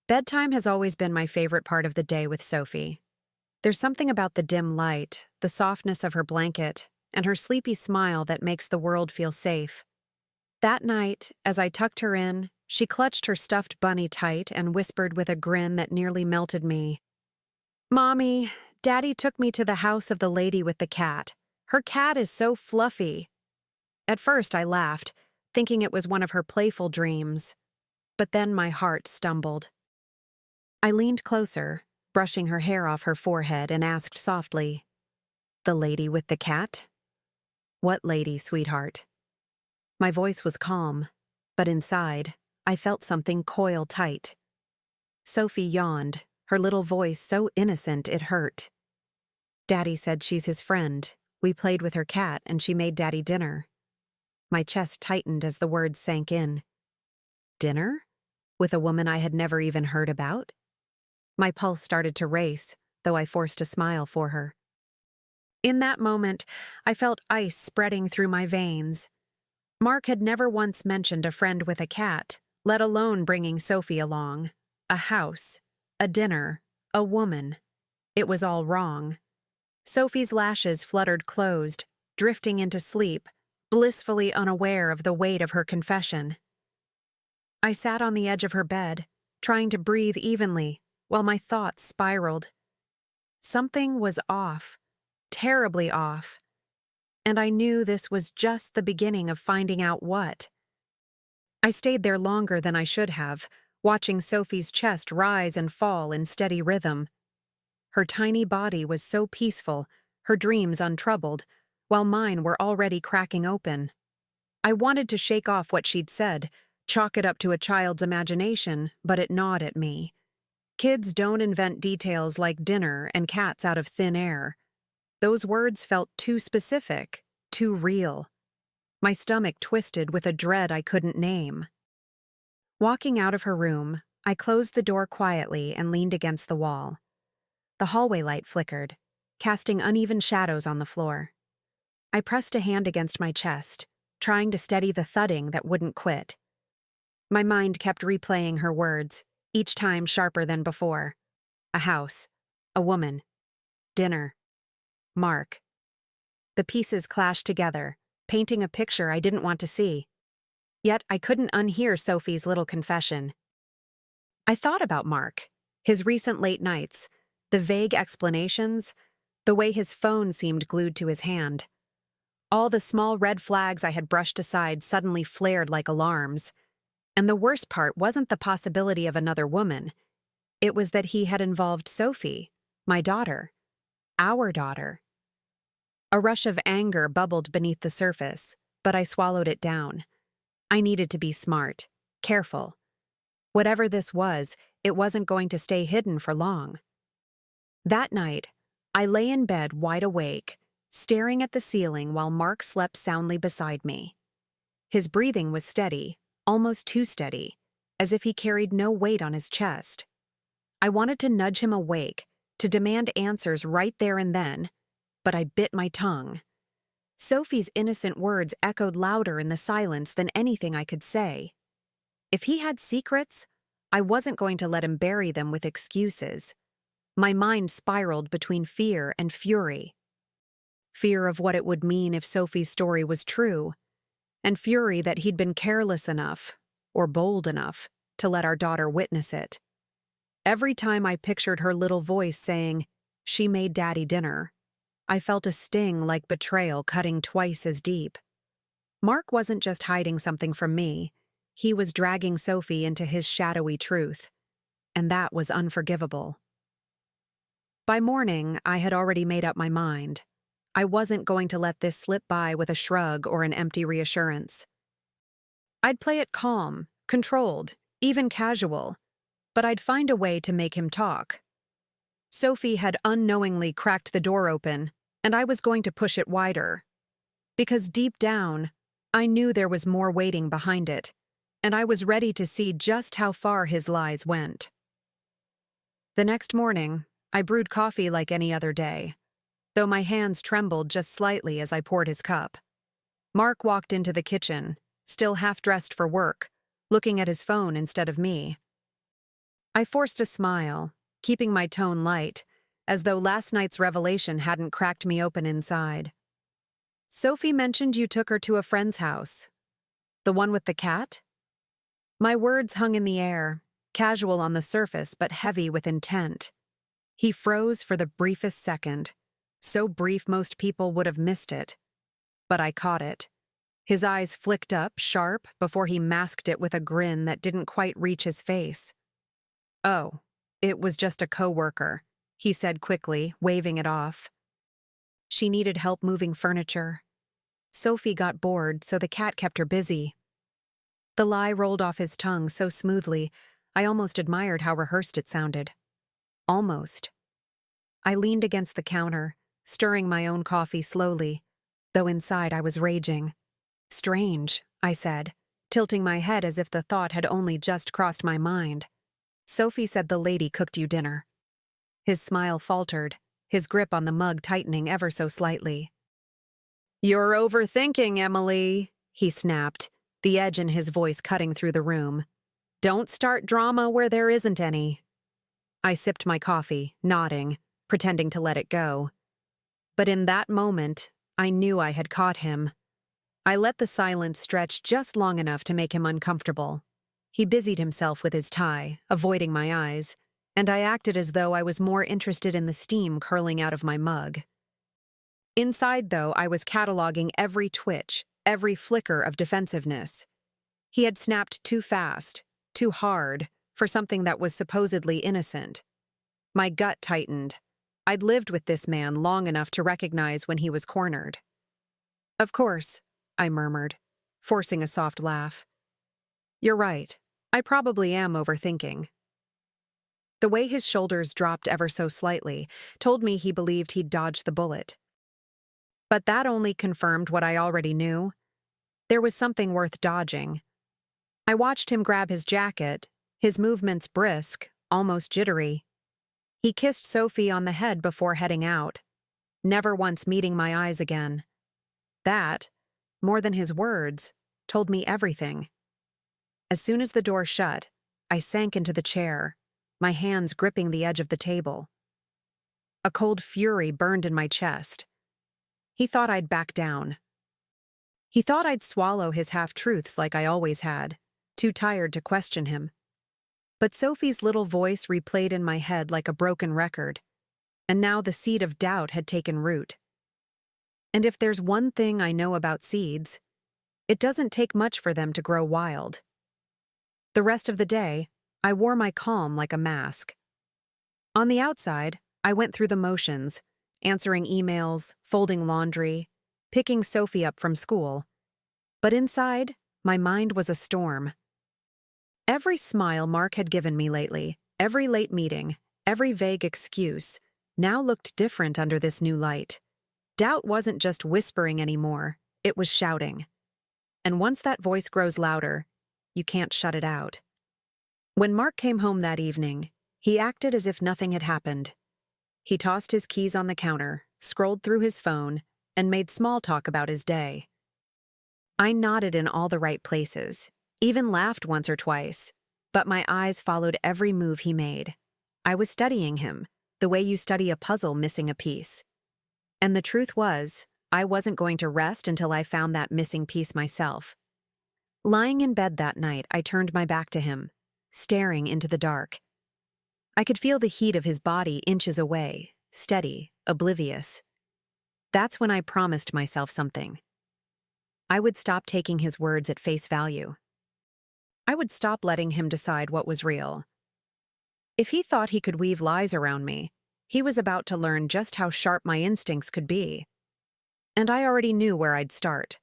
Bedtime has always been my favorite part of the day with Sophie. There's something about the dim light, the softness of her blanket, and her sleepy smile that makes the world feel safe. That night, as I tucked her in, she clutched her stuffed bunny tight and whispered with a grin that nearly melted me, "Mommy, Daddy took me to the house of the lady with the cat. Her cat is so fluffy." At first I laughed, thinking it was one of her playful dreams. But then my heart stumbled. I leaned closer, brushing her hair off her forehead, and asked softly, "The lady with the cat?" "What lady, sweetheart?" My voice was calm, but inside, I felt something coil tight. Sophie yawned, her little voice so innocent it hurt. "Daddy said she's his friend. We played with her cat and she made Daddy dinner." My chest tightened as the words sank in. Dinner? With a woman I had never even heard about? My pulse started to race, though I forced a smile for her. In that moment, I felt ice spreading through my veins. Mark had never once mentioned a friend with a cat, let alone bringing Sophie along. A house, a dinner, a woman. It was all wrong. Sophie's lashes fluttered closed, drifting into sleep, blissfully unaware of the weight of her confession. I sat on the edge of her bed, trying to breathe evenly, while my thoughts spiraled. Something was off, terribly off, and I knew this was just the beginning of finding out what. I stayed there longer than I should have, watching Sophie's chest rise and fall in steady rhythm. Her tiny body was so peaceful, her dreams untroubled, while mine were already cracking open. I wanted to shake off what she'd said, chalk it up to a child's imagination, but it gnawed at me. Kids don't invent details like dinner and cats out of thin air. Those words felt too specific, too real. My stomach twisted with a dread I couldn't name. Walking out of her room, I closed the door quietly and leaned against the wall. The hallway light flickered, casting uneven shadows on the floor. I pressed a hand against my chest, trying to steady the thudding that wouldn't quit. My mind kept replaying her words, each time sharper than before. A house, a woman, dinner, Mark. The pieces clashed together, painting a picture I didn't want to see. Yet I couldn't unhear Sophie's little confession. I thought about Mark, his recent late nights, the vague explanations, the way his phone seemed glued to his hand. All the small red flags I had brushed aside suddenly flared like alarms. And the worst part wasn't the possibility of another woman. It was that he had involved Sophie, my daughter, our daughter. A rush of anger bubbled beneath the surface, but I swallowed it down. I needed to be smart, careful. Whatever this was, it wasn't going to stay hidden for long. That night, I lay in bed wide awake, staring at the ceiling while Mark slept soundly beside me. His breathing was steady, almost too steady, as if he carried no weight on his chest. I wanted to nudge him awake, to demand answers right there and then, but I bit my tongue. Sophie's innocent words echoed louder in the silence than anything I could say. If he had secrets, I wasn't going to let him bury them with excuses. My mind spiraled between fear and fury. Fear of what it would mean if Sophie's story was true, and fury that he'd been careless enough, or bold enough, to let our daughter witness it. Every time I pictured her little voice saying, "She made Daddy dinner," I felt a sting like betrayal cutting twice as deep. Mark wasn't just hiding something from me, he was dragging Sophie into his shadowy truth, and that was unforgivable. By morning, I had already made up my mind. I wasn't going to let this slip by with a shrug or an empty reassurance. I'd play it calm, controlled, even casual, but I'd find a way to make him talk. Sophie had unknowingly cracked the door open, and I was going to push it wider. Because deep down, I knew there was more waiting behind it, and I was ready to see just how far his lies went. The next morning, I brewed coffee like any other day, though my hands trembled just slightly as I poured his cup. Mark walked into the kitchen, still half-dressed for work, looking at his phone instead of me. I forced a smile, keeping my tone light, as though last night's revelation hadn't cracked me open inside. Sophie mentioned you took her to a friend's house. The one with the cat? My words hung in the air, casual on the surface but heavy with intent. He froze for the briefest second, so brief most people would have missed it. But I caught it. His eyes flicked up, sharp, before he masked it with a grin that didn't quite reach his face. "Oh, it was just a coworker," he said quickly, waving it off. She needed help moving furniture. Sophie got bored, so the cat kept her busy. The lie rolled off his tongue so smoothly, I almost admired how rehearsed it sounded. Almost. I leaned against the counter, stirring my own coffee slowly, though inside I was raging. "Strange," I said, tilting my head as if the thought had only just crossed my mind. "Sophie said the lady cooked you dinner." His smile faltered, his grip on the mug tightening ever so slightly. "You're overthinking, Emily," he snapped, the edge in his voice cutting through the room. "Don't start drama where there isn't any." I sipped my coffee, nodding, pretending to let it go. But in that moment, I knew I had caught him. I let the silence stretch just long enough to make him uncomfortable. He busied himself with his tie, avoiding my eyes, and I acted as though I was more interested in the steam curling out of my mug. Inside, though, I was cataloging every twitch, every flicker of defensiveness. He had snapped too fast, too hard, for something that was supposedly innocent. My gut tightened. I'd lived with this man long enough to recognize when he was cornered. "Of course," I murmured, forcing a soft laugh. "You're right. I probably am overthinking." The way his shoulders dropped ever so slightly told me he believed he'd dodged the bullet. But that only confirmed what I already knew. There was something worth dodging. I watched him grab his jacket, his movements brisk, almost jittery. He kissed Sophie on the head before heading out, never once meeting my eyes again. That, more than his words, told me everything. As soon as the door shut, I sank into the chair, my hands gripping the edge of the table. A cold fury burned in my chest. He thought I'd back down. He thought I'd swallow his half-truths like I always had, too tired to question him. But Sophie's little voice replayed in my head like a broken record, and now the seed of doubt had taken root. And if there's one thing I know about seeds, it doesn't take much for them to grow wild. The rest of the day, I wore my calm like a mask. On the outside, I went through the motions, answering emails, folding laundry, picking Sophie up from school. But inside, my mind was a storm. Every smile Mark had given me lately, every late meeting, every vague excuse, now looked different under this new light. Doubt wasn't just whispering anymore, it was shouting. And once that voice grows louder, you can't shut it out. When Mark came home that evening, he acted as if nothing had happened. He tossed his keys on the counter, scrolled through his phone, and made small talk about his day. I nodded in all the right places, even laughed once or twice, but my eyes followed every move he made. I was studying him, the way you study a puzzle missing a piece. And the truth was, I wasn't going to rest until I found that missing piece myself. Lying in bed that night, I turned my back to him, staring into the dark. I could feel the heat of his body inches away, steady, oblivious. That's when I promised myself something. I would stop taking his words at face value. I would stop letting him decide what was real. If he thought he could weave lies around me, he was about to learn just how sharp my instincts could be. And I already knew where I'd start.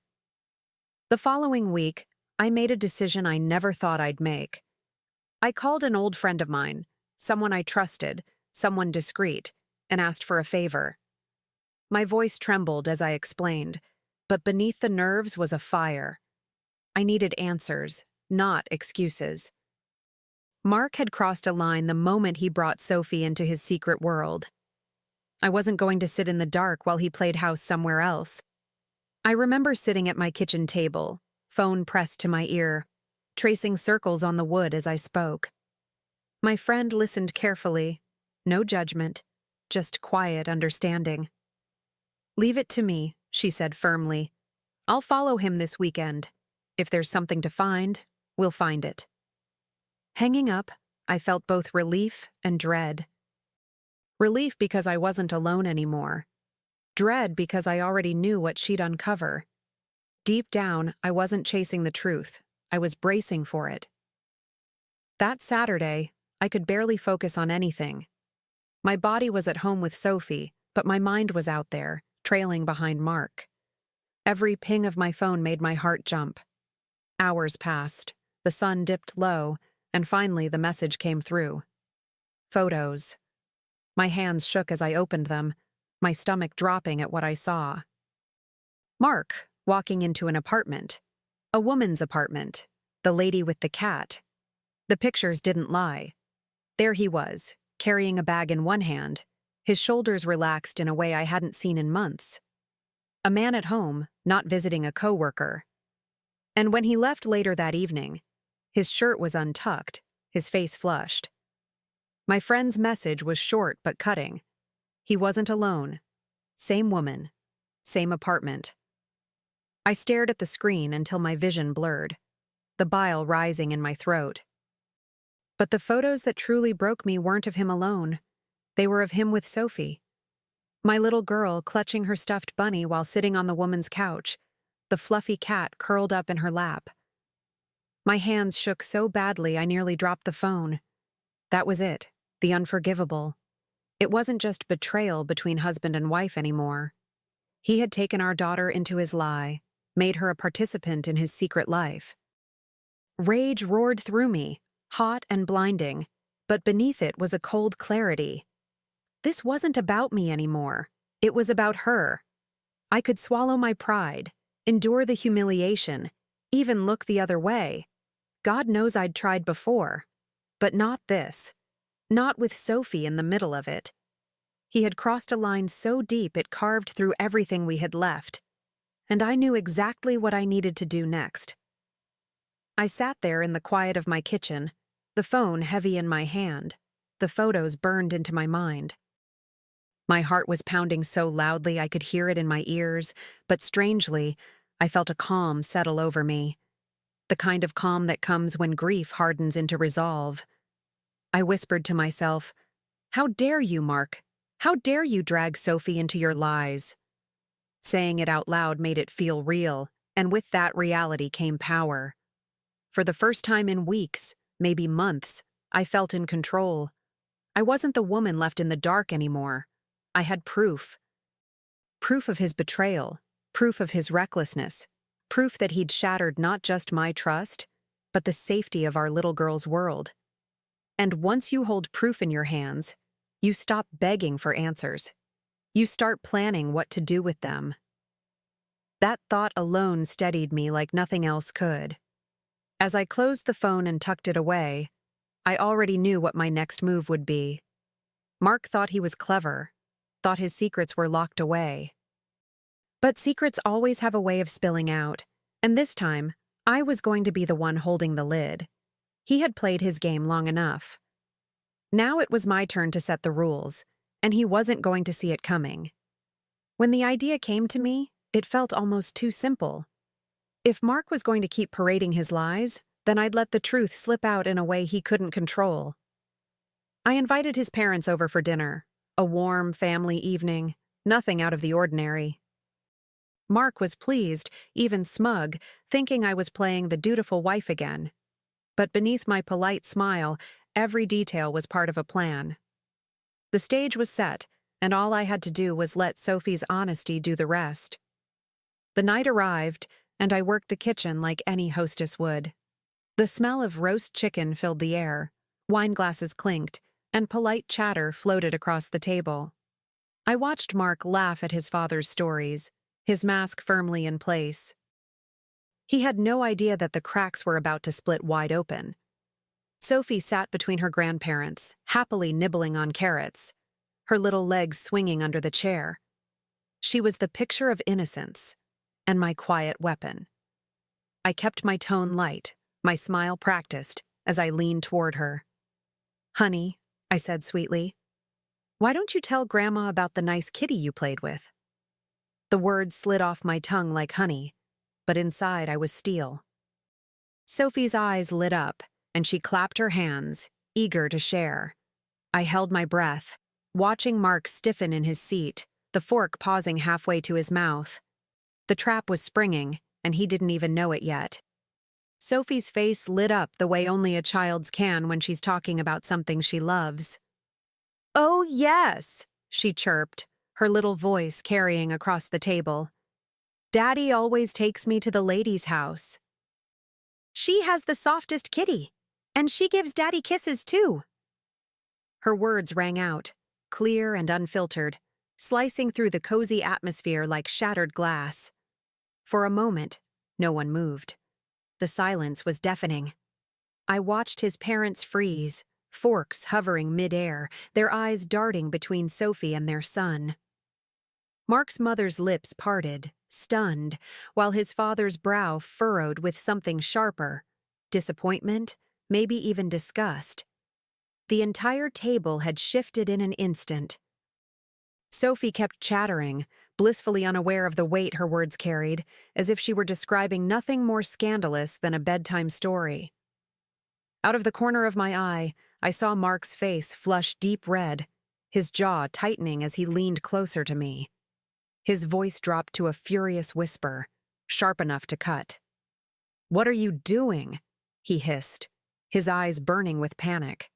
The following week, I made a decision I never thought I'd make. I called an old friend of mine, someone I trusted, someone discreet, and asked for a favor. My voice trembled as I explained, but beneath the nerves was a fire. I needed answers, not excuses. Mark had crossed a line the moment he brought Sophie into his secret world. I wasn't going to sit in the dark while he played house somewhere else. I remember sitting at my kitchen table, phone pressed to my ear, tracing circles on the wood as I spoke. My friend listened carefully. No judgment, just quiet understanding. "Leave it to me," she said firmly. "I'll follow him this weekend. If there's something to find, we'll find it." Hanging up, I felt both relief and dread. Relief because I wasn't alone anymore. Dread because I already knew what she'd uncover. Deep down, I wasn't chasing the truth. I was bracing for it. That Saturday, I could barely focus on anything. My body was at home with Sophie, but my mind was out there, trailing behind Mark. Every ping of my phone made my heart jump. Hours passed, the sun dipped low, and finally the message came through. Photos. My hands shook as I opened them, my stomach dropping at what I saw. Mark, walking into an apartment. A woman's apartment. The lady with the cat. The pictures didn't lie. There he was, carrying a bag in one hand, his shoulders relaxed in a way I hadn't seen in months. A man at home, not visiting a coworker. And when he left later that evening, his shirt was untucked, his face flushed. My friend's message was short but cutting. He wasn't alone. Same woman. Same apartment. I stared at the screen until my vision blurred, the bile rising in my throat. But the photos that truly broke me weren't of him alone. They were of him with Sophie. My little girl clutching her stuffed bunny while sitting on the woman's couch, the fluffy cat curled up in her lap. My hands shook so badly I nearly dropped the phone. That was it, the unforgivable. It wasn't just betrayal between husband and wife anymore. He had taken our daughter into his lie, made her a participant in his secret life. Rage roared through me, hot and blinding, but beneath it was a cold clarity. This wasn't about me anymore. It was about her. I could swallow my pride, endure the humiliation, even look the other way. God knows I'd tried before. But not this. Not with Sophie in the middle of it. He had crossed a line so deep it carved through everything we had left. And I knew exactly what I needed to do next. I sat there in the quiet of my kitchen, the phone heavy in my hand, the photos burned into my mind. My heart was pounding so loudly I could hear it in my ears, but strangely, I felt a calm settle over me. The kind of calm that comes when grief hardens into resolve. I whispered to myself, "How dare you, Mark? How dare you drag Sophie into your lies?" Saying it out loud made it feel real, and with that reality came power. For the first time in weeks, maybe months, I felt in control. I wasn't the woman left in the dark anymore. I had proof. Proof of his betrayal, proof of his recklessness, proof that he'd shattered not just my trust, but the safety of our little girl's world. And once you hold proof in your hands, you stop begging for answers. You start planning what to do with them. That thought alone steadied me like nothing else could. As I closed the phone and tucked it away, I already knew what my next move would be. Mark thought he was clever, thought his secrets were locked away. But secrets always have a way of spilling out, and this time, I was going to be the one holding the lid. He had played his game long enough. Now it was my turn to set the rules, and he wasn't going to see it coming. When the idea came to me, it felt almost too simple. If Mark was going to keep parading his lies, then I'd let the truth slip out in a way he couldn't control. I invited his parents over for dinner, a warm family evening, nothing out of the ordinary. Mark was pleased, even smug, thinking I was playing the dutiful wife again. But beneath my polite smile, every detail was part of a plan. The stage was set, and all I had to do was let Sophie's honesty do the rest. The night arrived, and I worked the kitchen like any hostess would. The smell of roast chicken filled the air, wine glasses clinked, and polite chatter floated across the table. I watched Mark laugh at his father's stories, his mask firmly in place. He had no idea that the cracks were about to split wide open. Sophie sat between her grandparents, happily nibbling on carrots, her little legs swinging under the chair. She was the picture of innocence, and my quiet weapon. I kept my tone light, my smile practiced, as I leaned toward her. "Honey," I said sweetly, "why don't you tell Grandma about the nice kitty you played with?" The words slid off my tongue like honey, but inside I was steel. Sophie's eyes lit up, and she clapped her hands, eager to share. I held my breath, watching Mark stiffen in his seat, the fork pausing halfway to his mouth. The trap was springing, and he didn't even know it yet. Sophie's face lit up the way only a child's can when she's talking about something she loves. "Oh, yes," she chirped, her little voice carrying across the table. "Daddy always takes me to the ladies' house. She has the softest kitty, and she gives Daddy kisses too." Her words rang out, clear and unfiltered, slicing through the cozy atmosphere like shattered glass. For a moment, no one moved. The silence was deafening. I watched his parents freeze, forks hovering mid-air, their eyes darting between Sophie and their son. Mark's mother's lips parted, stunned, while his father's brow furrowed with something sharper, disappointment, maybe even disgust. The entire table had shifted in an instant. Sophie kept chattering, blissfully unaware of the weight her words carried, as if she were describing nothing more scandalous than a bedtime story. Out of the corner of my eye, I saw Mark's face flush deep red, his jaw tightening as he leaned closer to me. His voice dropped to a furious whisper, sharp enough to cut. "What are you doing?" he hissed, his eyes burning with panic.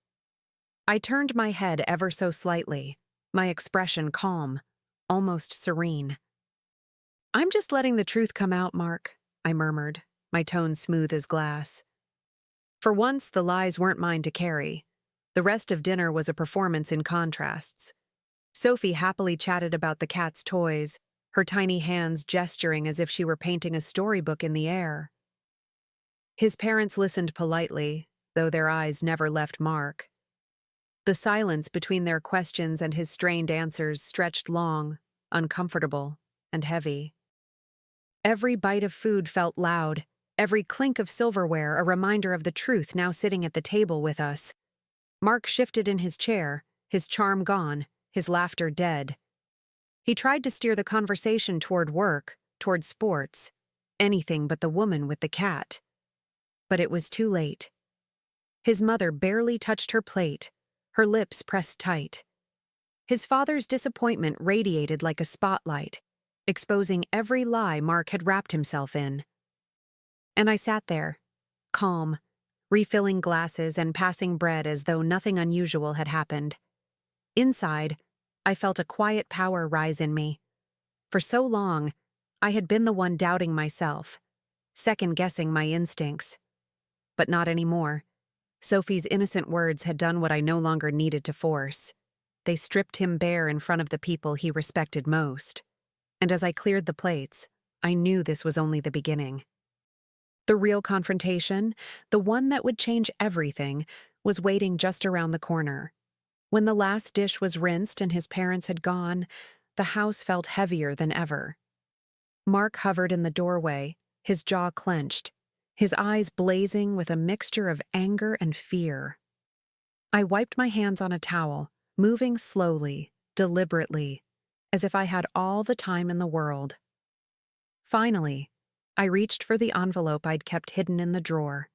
I turned my head ever so slightly, my expression calm, almost serene. "I'm just letting the truth come out, Mark," I murmured, my tone smooth as glass. For once, the lies weren't mine to carry. The rest of dinner was a performance in contrasts. Sophie happily chatted about the cat's toys, her tiny hands gesturing as if she were painting a storybook in the air. His parents listened politely, though their eyes never left Mark. The silence between their questions and his strained answers stretched long, uncomfortable, and heavy. Every bite of food felt loud, every clink of silverware a reminder of the truth now sitting at the table with us. Mark shifted in his chair, his charm gone, his laughter dead. He tried to steer the conversation toward work, toward sports, anything but the woman with the cat. But it was too late. His mother barely touched her plate, her lips pressed tight. His father's disappointment radiated like a spotlight, exposing every lie Mark had wrapped himself in. And I sat there, calm, refilling glasses and passing bread as though nothing unusual had happened. Inside, I felt a quiet power rise in me. For so long, I had been the one doubting myself, second-guessing my instincts. But not anymore. Sophie's innocent words had done what I no longer needed to force. They stripped him bare in front of the people he respected most. And as I cleared the plates, I knew this was only the beginning. The real confrontation, the one that would change everything, was waiting just around the corner. When the last dish was rinsed and his parents had gone, the house felt heavier than ever. Mark hovered in the doorway, his jaw clenched, his eyes blazing with a mixture of anger and fear. I wiped my hands on a towel, moving slowly, deliberately, as if I had all the time in the world. Finally, I reached for the envelope I'd kept hidden in the drawer.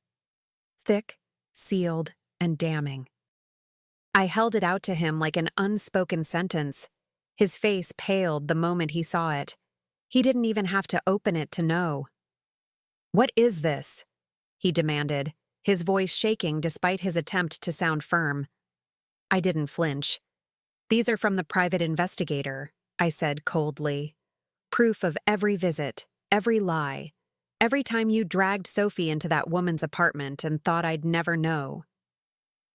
Thick, sealed, and damning. I held it out to him like an unspoken sentence. His face paled the moment he saw it. He didn't even have to open it to know. "What is this?" he demanded, his voice shaking despite his attempt to sound firm. I didn't flinch. "These are from the private investigator," I said coldly. "Proof of every visit, every lie, every time you dragged Sophie into that woman's apartment and thought I'd never know."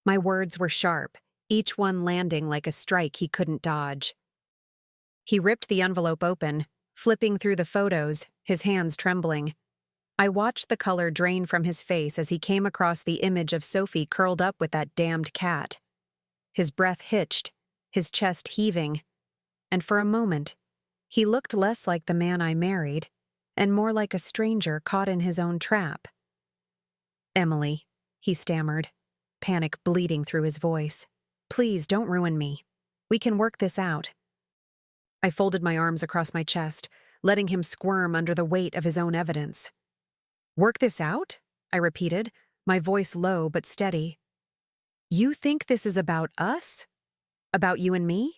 My words were sharp, each one landing like a strike he couldn't dodge. He ripped the envelope open, flipping through the photos, his hands trembling. I watched the color drain from his face as he came across the image of Sophie curled up with that damned cat. His breath hitched, his chest heaving, and for a moment, he looked less like the man I married, and more like a stranger caught in his own trap. "Emily," he stammered. panic bleeding through his voice. Please, don't ruin me. We can work this out. I folded my arms across my chest, letting him squirm under the weight of his own evidence. Work this out? I repeated, my voice low but steady. You think this is about us? About you and me?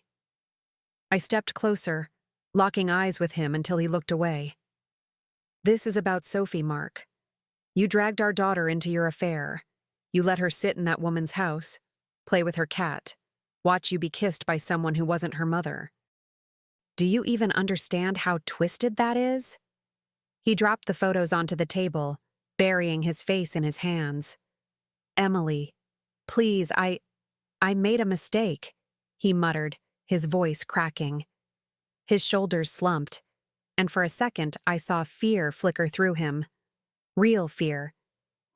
I stepped closer, locking eyes with him until he looked away. This is about Sophie, Mark. You dragged our daughter into your affair. You let her sit in that woman's house, play with her cat, watch you be kissed by someone who wasn't her mother. Do you even understand how twisted that is? He dropped the photos onto the table, burying his face in his hands. Emily, please, I made a mistake, he muttered, his voice cracking. His shoulders slumped, and for a second I saw fear flicker through him. Real fear,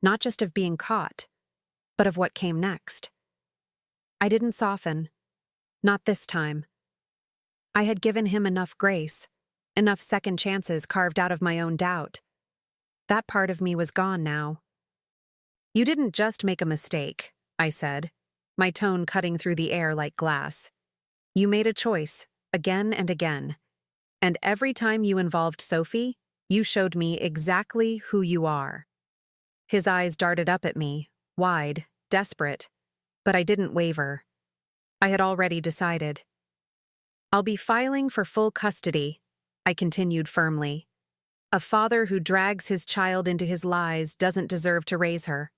not just of being caught, but of what came next. I didn't soften. Not this time. I had given him enough grace, enough second chances carved out of my own doubt. That part of me was gone now. You didn't just make a mistake, I said, my tone cutting through the air like glass. You made a choice, again and again. And every time you involved Sophie, you showed me exactly who you are. His eyes darted up at me, wide, desperate, but I didn't waver. I had already decided. I'll be filing for full custody, I continued firmly. A father who drags his child into his lies doesn't deserve to raise her.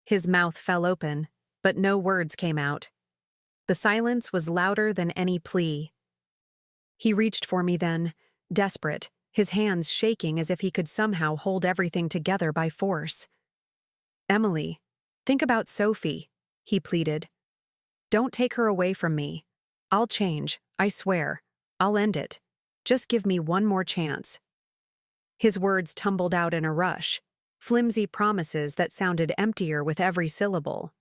His mouth fell open, but no words came out. The silence was louder than any plea. He reached for me then, desperate, his hands shaking as if he could somehow hold everything together by force. Emily, think about Sophie, he pleaded. Don't take her away from me. I'll change, I swear. I'll end it. Just give me one more chance. His words tumbled out in a rush, flimsy promises that sounded emptier with every syllable.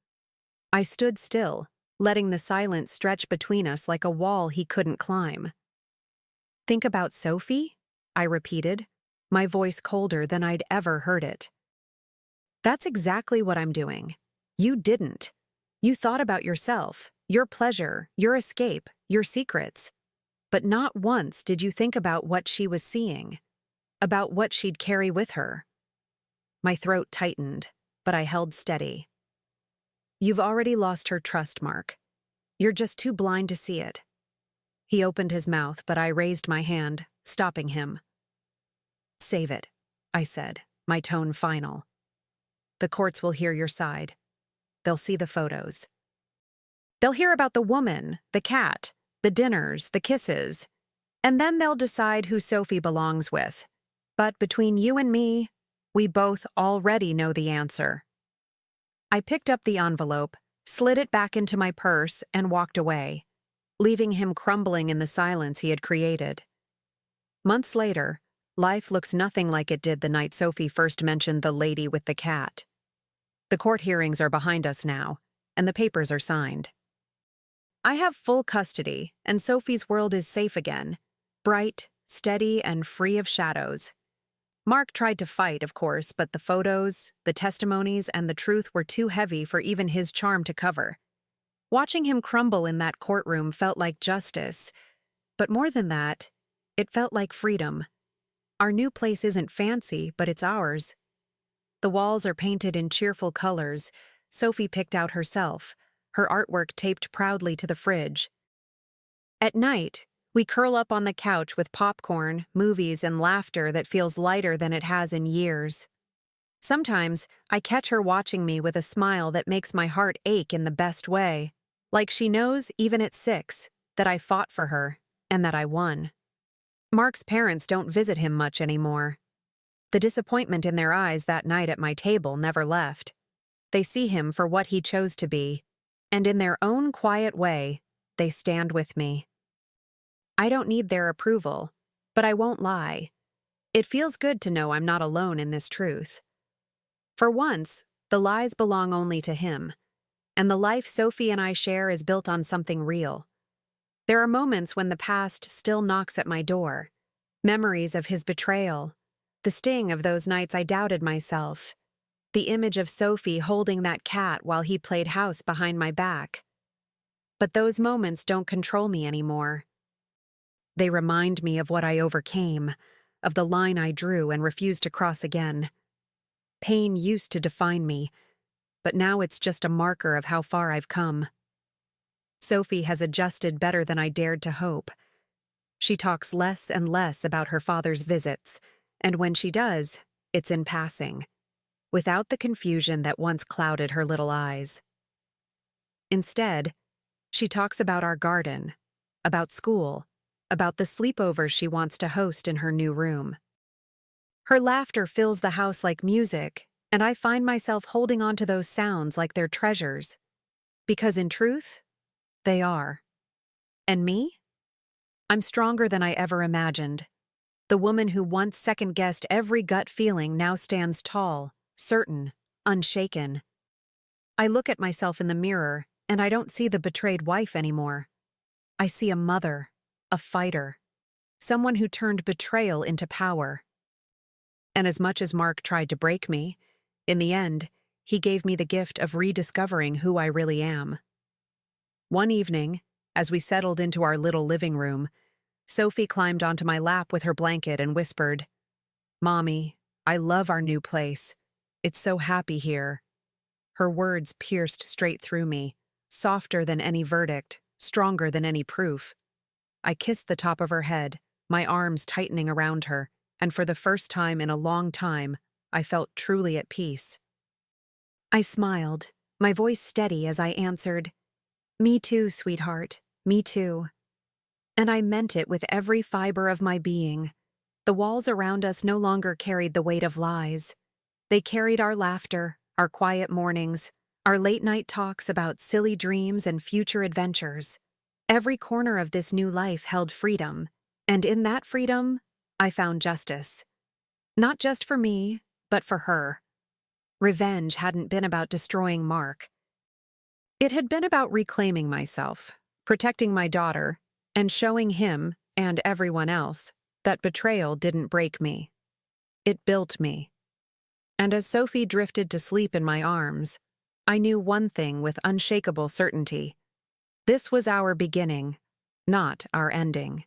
I stood still, letting the silence stretch between us like a wall he couldn't climb. Think about Sophie? I repeated, my voice colder than I'd ever heard it. That's exactly what I'm doing. You didn't. You thought about yourself, your pleasure, your escape, your secrets. But not once did you think about what she was seeing, about what she'd carry with her. My throat tightened, but I held steady. You've already lost her trust, Mark. You're just too blind to see it. He opened his mouth, but I raised my hand, stopping him. Save it, I said, my tone final. The courts will hear your side. They'll see the photos. They'll hear about the woman, the cat, the dinners, the kisses, and then they'll decide who Sophie belongs with. But between you and me, we both already know the answer. I picked up the envelope, slid it back into my purse, and walked away, leaving him crumbling in the silence he had created. Months later, life looks nothing like it did the night Sophie first mentioned the lady with the cat. The court hearings are behind us now, and the papers are signed. I have full custody, and Sophie's world is safe again, bright, steady, and free of shadows. Mark tried to fight, of course, but the photos, the testimonies, and the truth were too heavy for even his charm to cover. Watching him crumble in that courtroom felt like justice, but more than that, it felt like freedom. Our new place isn't fancy, but it's ours. The walls are painted in cheerful colors, Sophie picked out herself, her artwork taped proudly to the fridge. At night, we curl up on the couch with popcorn, movies, and laughter that feels lighter than it has in years. Sometimes, I catch her watching me with a smile that makes my heart ache in the best way, like she knows, even at 6, that I fought for her, and that I won. Mark's parents don't visit him much anymore. The disappointment in their eyes that night at my table never left. They see him for what he chose to be, and in their own quiet way, they stand with me. I don't need their approval, but I won't lie. It feels good to know I'm not alone in this truth. For once, the lies belong only to him, and the life Sophie and I share is built on something real. There are moments when the past still knocks at my door, memories of his betrayal, the sting of those nights I doubted myself. the image of Sophie holding that cat while he played house behind my back. But those moments don't control me anymore. They remind me of what I overcame, of the line I drew and refused to cross again. Pain used to define me, but now it's just a marker of how far I've come. Sophie has adjusted better than I dared to hope. She talks less and less about her father's visits, and when she does, it's in passing, without the confusion that once clouded her little eyes. Instead, she talks about our garden, about school, about the sleepovers she wants to host in her new room. Her laughter fills the house like music, and I find myself holding on to those sounds like they're treasures. Because in truth, they are. And me? I'm stronger than I ever imagined. The woman who once second-guessed every gut feeling now stands tall, certain, unshaken. I look at myself in the mirror, and I don't see the betrayed wife anymore. I see a mother, a fighter, someone who turned betrayal into power. And as much as Mark tried to break me, in the end, he gave me the gift of rediscovering who I really am. One evening, as we settled into our little living room, Sophie climbed onto my lap with her blanket and whispered, "Mommy, I love our new place. It's so happy here." Her words pierced straight through me, softer than any verdict, stronger than any proof. I kissed the top of her head, my arms tightening around her, and for the first time in a long time, I felt truly at peace. I smiled, my voice steady as I answered, "Me too, sweetheart, me too." And I meant it with every fiber of my being. The walls around us no longer carried the weight of lies. They carried our laughter, our quiet mornings, our late-night talks about silly dreams and future adventures. Every corner of this new life held freedom, and in that freedom, I found justice. Not just for me, but for her. Revenge hadn't been about destroying Mark. It had been about reclaiming myself, protecting my daughter, and showing him, and everyone else, that betrayal didn't break me. It built me. And as Sophie drifted to sleep in my arms, I knew one thing with unshakable certainty. This was our beginning, not our ending.